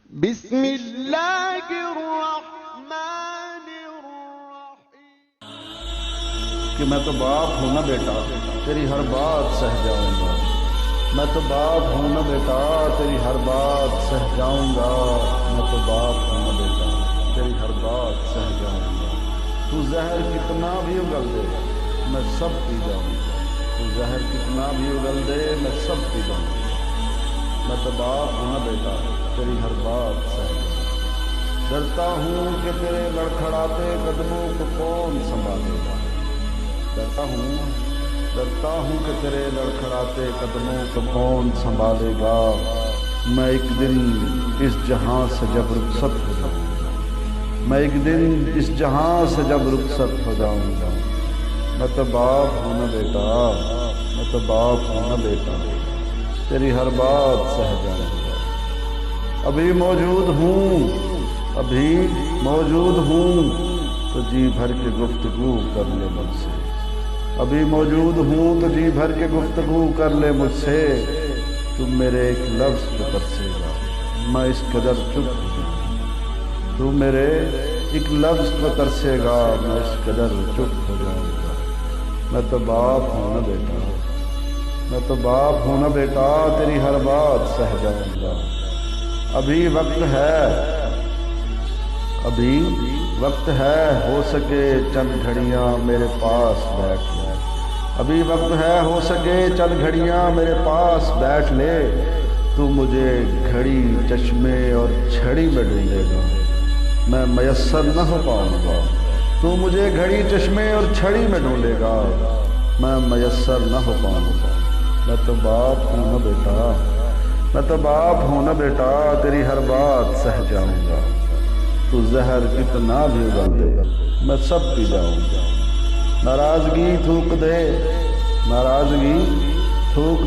بسم اللہ الرحمن الرحیم کہ میں تو باپ ہوں نا بیٹا تیری ہر بات سہ جاؤں گا، میں تو باپ ہوں نا بیٹا تیری ہر بات سہ جاؤں گا، میں تو باپ ہوں نا بیٹا تیری ہر بات سہ جاؤں گا۔ تو زہر کتنا بھی اگل دے میں سب پی جاؤں گا، تو زہر کتنا بھی اگل دے میں سب پی جاؤں گا، میں تو باپ ہوں نا بیٹا تیری ہر بات سہ جاؤں گا۔ ڈرتا ہوں کہ تیرے لڑکھڑاتے قدموں کو کون سنبھالے گا، ڈرتا ہوں کہ تیرے لڑکھڑاتے قدموں کو کون سنبھالے گا۔ میں ایک دن اس جہاں سے جب رخصت ہو جاؤں گا، میں ایک دن اس جہاں سے جب رخصت ہو جاؤں گا، میں تو باپ ہوں نا بیٹا، میں تو باپ ہوں نا بیٹا تیری ہر بات سہ جاؤں گا۔ ابھی موجود ہوں تو جی بھر کے گفتگو کر لے مجھ سے، ابھی موجود ہوں تو جی بھر کے گفتگو کر لے مجھ سے۔ تم میرے ایک لفظ پہ ترسے گا میں اس قدر چپ ہو جاؤں، تو میرے ایک لفظ پہ ترسے گا میں اس قدر چپ ہو جاؤں گا۔ میں تو باپ ہوں نا بیٹا، میں تو باپ ہوں نا بیٹا تیری ہر بات سہ جاؤں گا۔ ابھی وقت ہے ہو سکے چند گھڑیاں میرے پاس بیٹھ لے، ابھی وقت ہے ہو سکے چند گھڑیاں میرے پاس بیٹھ لے۔ تو مجھے گھڑی چشمے اور چھڑی میں ڈھونڈے گا میں میسر نہ ہو پاؤں گا، تو مجھے گھڑی چشمے اور چھڑی میں ڈھونڈے گا میں میسر نہ ہو پاؤں گا۔ میں تو باپ ہوں نا بیٹا، میں تو باپ ہوں نا بیٹا تیری ہر بات سہ جاؤں گا۔ تو زہر کتنا بھی اگل دے میں سب پی جاؤں گا۔ ناراضگی تھوک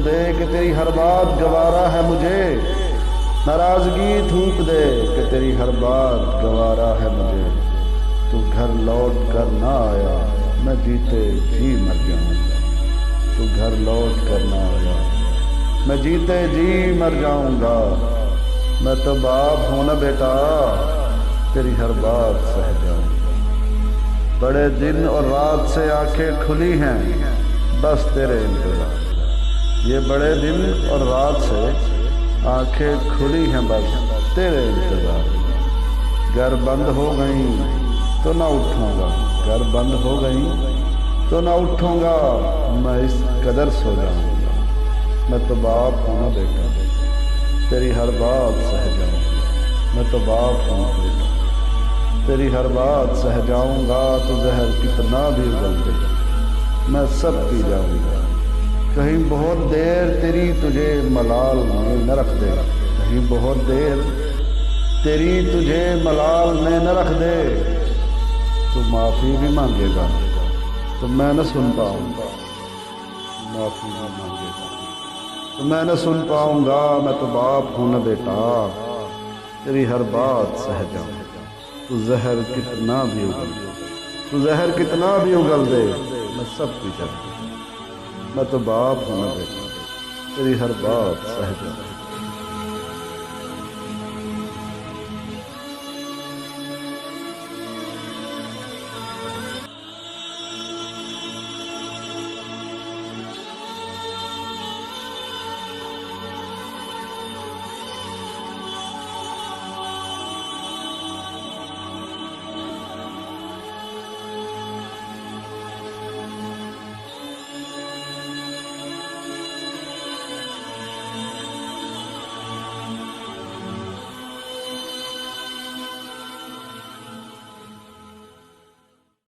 دے کہ تیری ہر بات گوارا ہے مجھے، ناراضگی تھوک دے کہ تیری ہر بات گوارا ہے مجھے۔ تو گھر لوٹ کر نہ آیا میں جیتے جی مر جاؤں گا، تو گھر لوٹ کر نہ آیا میں جیتے جی مر جاؤں گا۔ میں تو باپ ہوں نا بیٹا تیری ہر بات سہ جاؤں گا۔ بڑے دن اور رات سے آنکھیں کھلی ہیں بس تیرے انتظار، یہ بڑے دن اور رات سے آنکھیں کھلی ہیں بس تیرے انتظار۔ گر بند ہو گئیں تو نہ اٹھوں گا، گر بند ہو گئیں تو نہ اٹھوں گا، میں اس قدر سو جاؤں گا۔ میں تو باپ ہوں نا بیٹا تیری ہر بات سہ جاؤں گا، میں تو باپ ہوں نا بیٹا تیری ہر بات سہ جاؤں گا۔ تو زہر کتنا بھی اگل دے میں سب پی جاؤں گا۔ کہیں بہت دیر تیری تجھے ملال میں نہ رکھ دے، کہیں بہت دیر تیری تجھے ملال میں نہ رکھ دے، تو معافی بھی مانگے گا تو میں نہ سن پاؤں گا، معافی بھی مانگے گا تو میں نہ سن پاؤں گا۔ میں تو باپ ہوں نا بیٹا تیری ہر بات سہ جاؤں گا۔ تو زہر کتنا بھی اگل دے میں سب پی جاؤں گا، میں تو باپ ہوں نا بیٹا تیری ہر بات سہ جاؤں گا۔